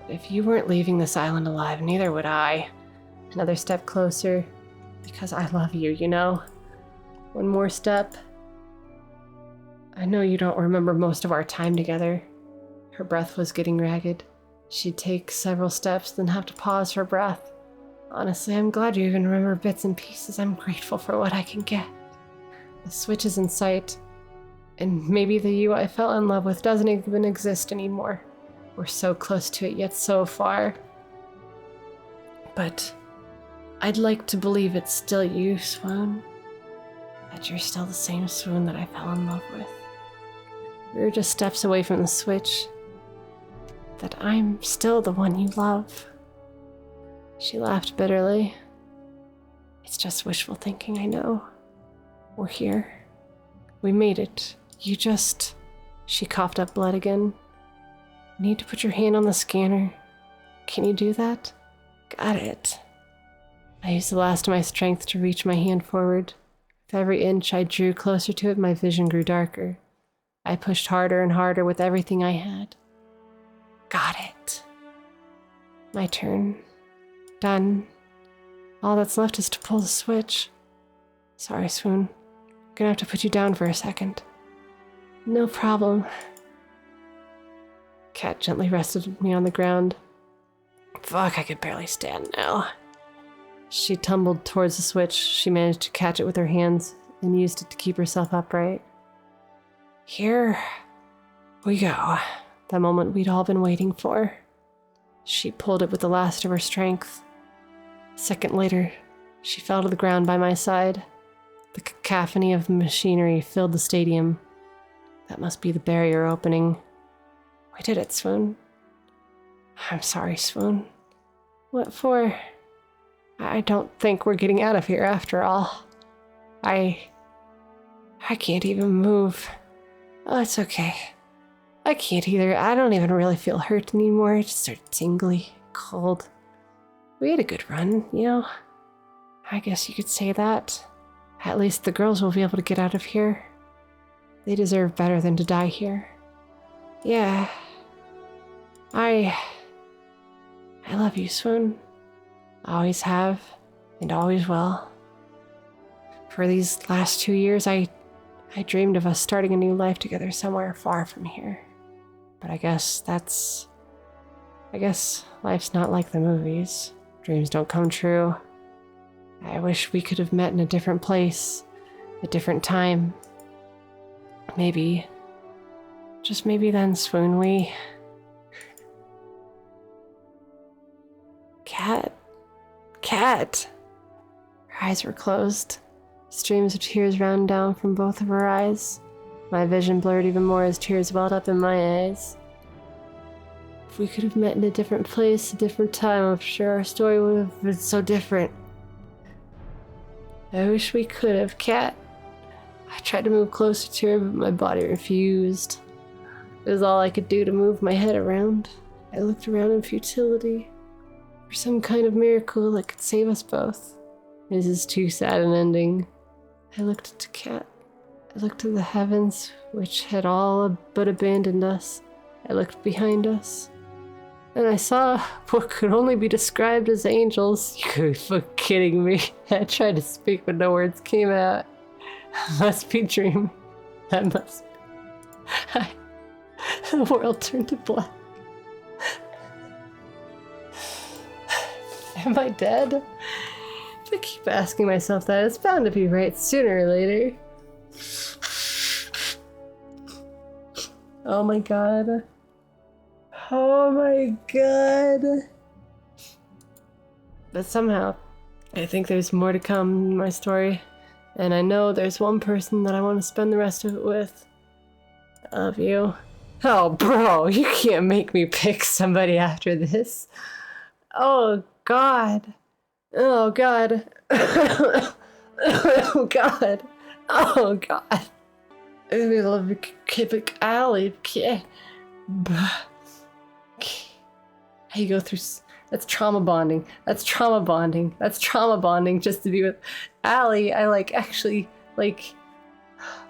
If you weren't leaving this island alive, neither would I. Another step closer. Because I love you, you know? One more step. I know you don't remember most of our time together. Her breath was getting ragged. She'd take several steps, then have to pause for breath. Honestly, I'm glad you even remember bits and pieces. I'm grateful for what I can get. The switch is in sight, and maybe the you I fell in love with doesn't even exist anymore. We're so close to it, yet so far. But I'd like to believe it's still you, Swoon. That you're still the same Swoon that I fell in love with. We were just steps away from the switch. That I'm still the one you love. She laughed bitterly. It's just wishful thinking, I know. We're here. We made it. You just... She coughed up blood again. Need to put your hand on the scanner. Can you do that? Got it. I used the last of my strength to reach my hand forward. With every inch I drew closer to it, my vision grew darker. I pushed harder and harder with everything I had. Got it. My turn. Done. All that's left is to pull the switch. Sorry, Swoon. Gonna have to put you down for a second. No problem. Cat gently rested me on the ground. Fuck, I could barely stand now. She tumbled towards the switch. She managed to catch it with her hands and used it to keep herself upright. Here we go. The moment we'd all been waiting for. She pulled it with the last of her strength. A second later, she fell to the ground by my side. The cacophony of machinery filled the stadium. That must be the barrier opening. We did it, Swoon. I'm sorry, Swoon. What for? I don't think we're getting out of here after all. I can't even move. Oh, it's okay. I can't either. I don't even really feel hurt anymore. I just sort of tingly, cold. We had a good run, you know? I guess you could say that. At least the girls will be able to get out of here. They deserve better than to die here. Yeah. I love you, Swoon. Always have, and always will. For these last 2 years, I dreamed of us starting a new life together somewhere far from here. But I guess life's not like the movies. Dreams don't come true. I wish we could have met in a different place, a different time. Maybe, just maybe then, Swoon, we... Cat. Her eyes were closed. Streams of tears ran down from both of her eyes. My vision blurred even more as tears welled up in my eyes. If we could have met in a different place, a different time, I'm sure our story would have been so different. I wish we could have, Cat. I tried to move closer to her, but my body refused. It was all I could do to move my head around. I looked around in futility. For some kind of miracle that could save us both. This is too sad an ending. I looked at the cat. I looked to the heavens, which had all but abandoned us. I looked behind us. And I saw what could only be described as angels. You were kidding me. I tried to speak, but no words came out. Must be dreaming. That must be. The world turned to black. Am I dead? I keep asking myself that. It's bound to be right sooner or later. Oh my god. Oh my god. But somehow, I think there's more to come in my story. And I know there's one person that I want to spend the rest of it with. I love you. Oh, bro, you can't make me pick somebody after this. Oh, God. Oh, God. Oh, God. Oh, God. I love you, Allie. How you go through... That's trauma bonding. That's trauma bonding. That's trauma bonding just to be with Allie. I actually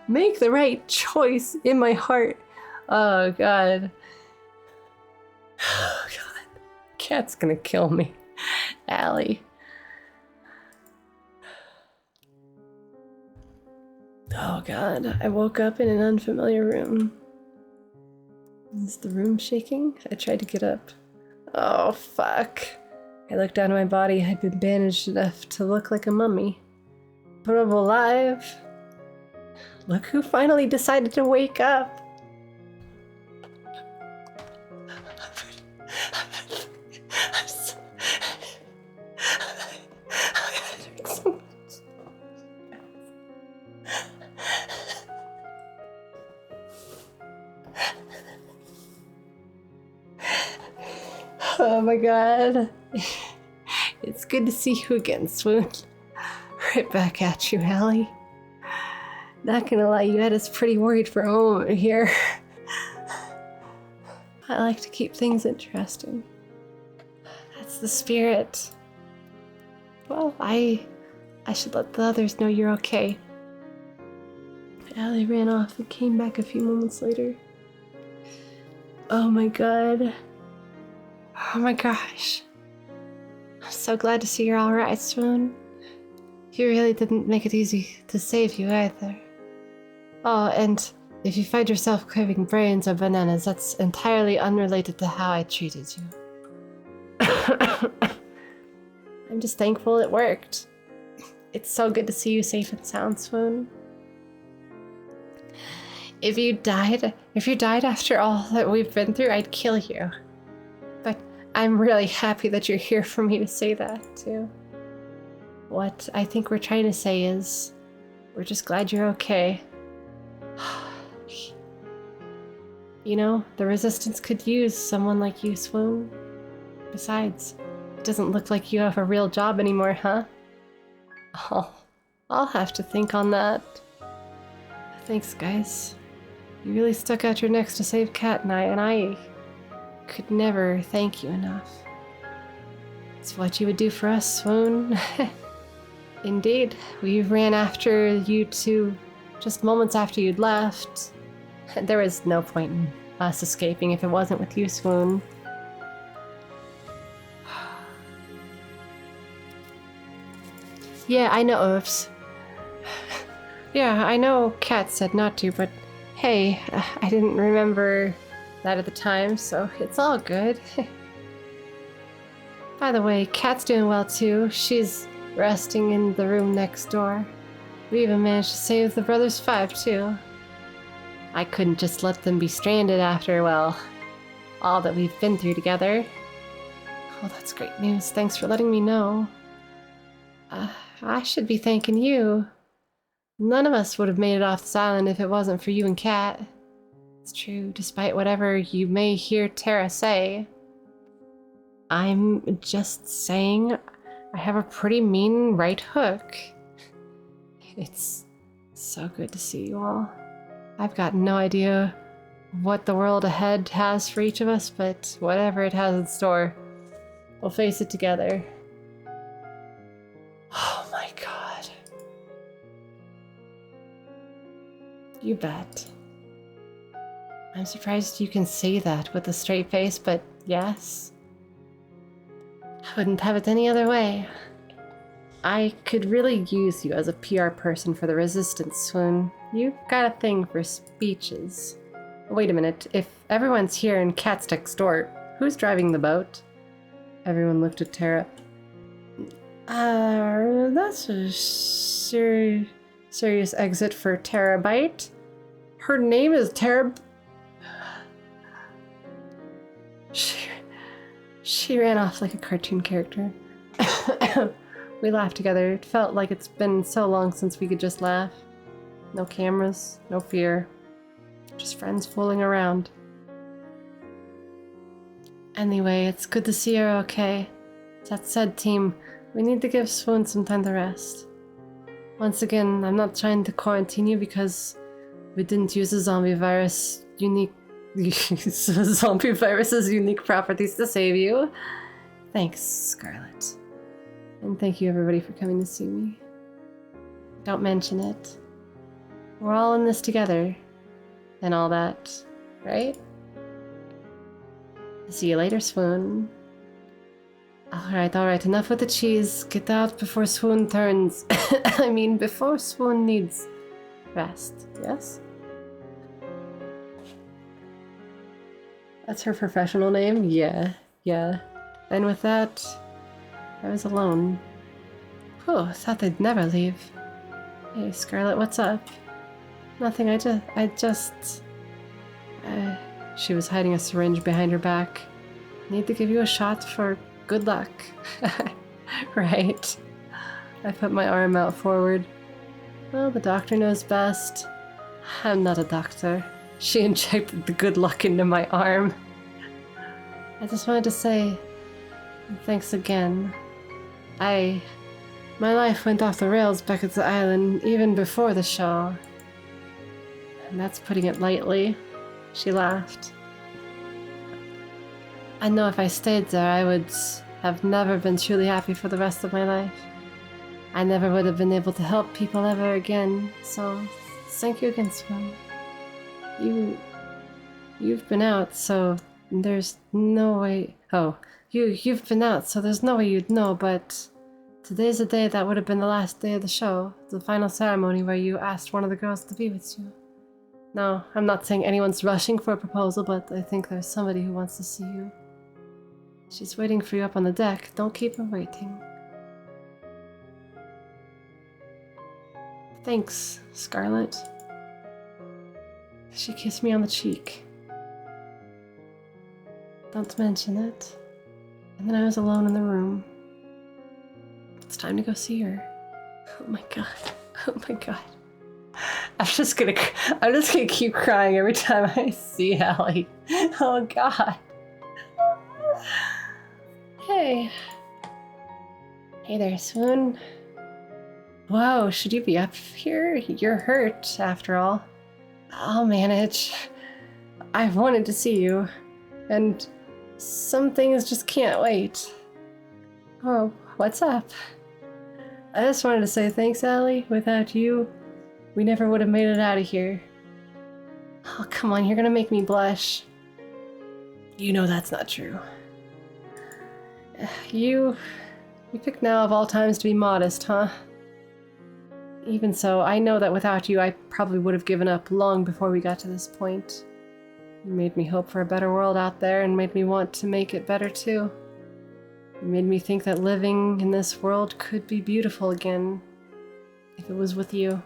make the right choice in my heart. Oh, God. Oh, God. Cat's gonna kill me. Allie. Oh, God. I woke up in an unfamiliar room. Is the room shaking? I tried to get up. Oh, fuck. I looked down at my body. I'd been bandaged enough to look like a mummy. But I'm alive. Look who finally decided to wake up. Oh my god. It's good to see you again, Swoon. Right back at you, Allie. Not gonna lie, you had us pretty worried for a moment here. I like to keep things interesting. That's the spirit. Well, I should let the others know you're okay. Allie ran off and came back a few moments later. Oh my god. Oh my gosh. I'm so glad to see you're alright, Swoon. You really didn't make it easy to save you either. Oh, and if you find yourself craving brains or bananas, that's entirely unrelated to how I treated you. I'm just thankful it worked. It's so good to see you safe and sound, Swoon. If you died after all that we've been through, I'd kill you. But I'm really happy that you're here for me to say that, too. What I think we're trying to say is, we're just glad you're okay. You know, the Resistance could use someone like you, Swoon. Besides, it doesn't look like you have a real job anymore, huh? I'll have to think on that. Thanks, guys. You really stuck out your necks to save Kat and I could never thank you enough. It's what you would do for us, Swoon. Indeed, we ran after you two just moments after you'd left. There was no point in us escaping if it wasn't with you, Swoon. Yeah, I know, Oops. Yeah, I know Kat said not to, but hey, I didn't remember that at the time, so it's all good. By the way, Kat's doing well too. She's resting in the room next door. We even managed to save the Brothers 5 too. I couldn't just let them be stranded after, well, all that we've been through together. Oh, that's great news. Thanks for letting me know. I should be thanking you. None of us would have made it off this island if it wasn't for you and Kat. It's true, despite whatever you may hear Tara say. I'm just saying I have a pretty mean right hook. It's so good to see you all. I've got no idea what the world ahead has for each of us, but whatever it has in store, we'll face it together. Oh my god. You bet. I'm surprised you can say that with a straight face, but yes. I wouldn't have it any other way. I could really use you as a PR person for the Resistance, Swoon. You've got a thing for speeches. Wait a minute, if everyone's here and Kat's next door, who's driving the boat? Everyone looked at Tara. That's a serious exit for Terabyte. Her name is She ran off like a cartoon character. We laughed together. It felt like it's been so long since we could just laugh. No cameras, no fear. Just friends fooling around. Anyway, it's good to see you're okay. That said, team, we need to give Swoon some time to rest. Once again, I'm not trying to quarantine you because we didn't use the zombie virus's unique properties to save you. Thanks, Scarlet. And thank you everybody for coming to see me. Don't mention it. We're all in this together. And all that, right? See you later, Swoon. Alright, enough with the cheese. Get out before Swoon turns. I mean, before Swoon needs rest, yes? That's her professional name? Yeah. And with that, I was alone. Whew, thought they'd never leave. Hey, Scarlet, what's up? Nothing, she was hiding a syringe behind her back. Need to give you a shot for good luck. Right. I put my arm out forward. Well, the doctor knows best. I'm not a doctor. She injected the good luck into my arm. I just wanted to say thanks again. My life went off the rails back at the island even before the show. And that's putting it lightly. She laughed. I know if I stayed there, I would have never been truly happy for the rest of my life. I never would have been able to help people ever again, so thank you again, Swan. You've been out, so there's no way... Oh, you've been out, so there's no way you'd know, but today's the day that would have been the last day of the show, the final ceremony where you asked one of the girls to be with you. No, I'm not saying anyone's rushing for a proposal, but I think there's somebody who wants to see you. She's waiting for you up on the deck. Don't keep her waiting. Thanks, Scarlet. She kissed me on the cheek. Don't mention it. And then I was alone in the room. It's time to go see her. Oh my god. Oh my god. I'm just gonna keep crying every time I see Allie. Oh god. Hey. Hey there, Swoon. Whoa, should you be up here? You're hurt, after all. I'll manage. I've wanted to see you, and some things just can't wait. Oh, what's up? I just wanted to say thanks, Allie. Without you, we never would have made it out of here. Oh, come on, you're gonna make me blush. You know that's not true. You picked now of all times to be modest, huh? Even so, I know that without you, I probably would have given up long before we got to this point. You made me hope for a better world out there and made me want to make it better too. You made me think that living in this world could be beautiful again, if it was with you.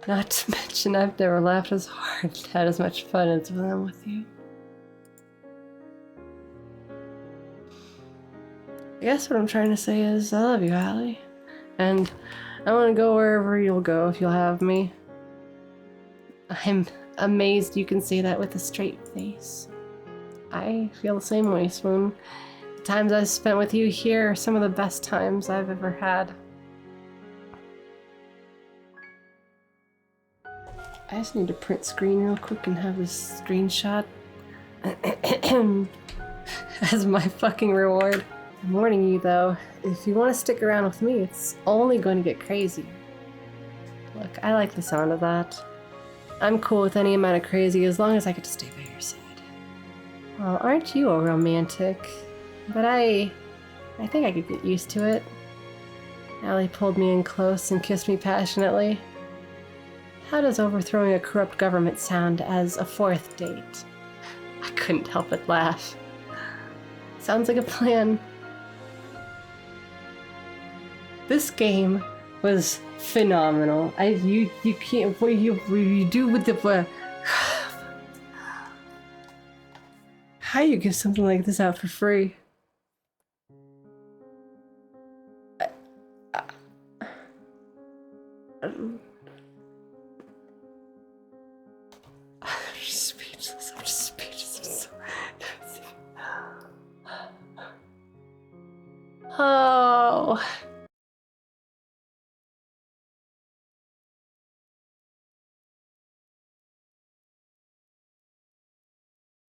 Not to mention, I've never laughed as hard, had as much fun as when I'm with you. I guess what I'm trying to say is, I love you, Allie. And I want to go wherever you'll go if you'll have me. I'm amazed you can say that with a straight face. I feel the same way, Swoon. The times I've spent with you here are some of the best times I've ever had. I just need to print screen real quick and have this screenshot as my fucking reward. I'm warning you though, if you want to stick around with me, it's only going to get crazy. Look, I like the sound of that. I'm cool with any amount of crazy as long as I get to stay by your side. Well, aren't you a romantic? But I think I could get used to it. Allie pulled me in close and kissed me passionately. How does overthrowing a corrupt government sound as a fourth date? I couldn't help but laugh. Sounds like a plan. This game was phenomenal. You can't, what you do with the, how you give something like this out for free? I'm just speechless. I'm just speechless. Oh.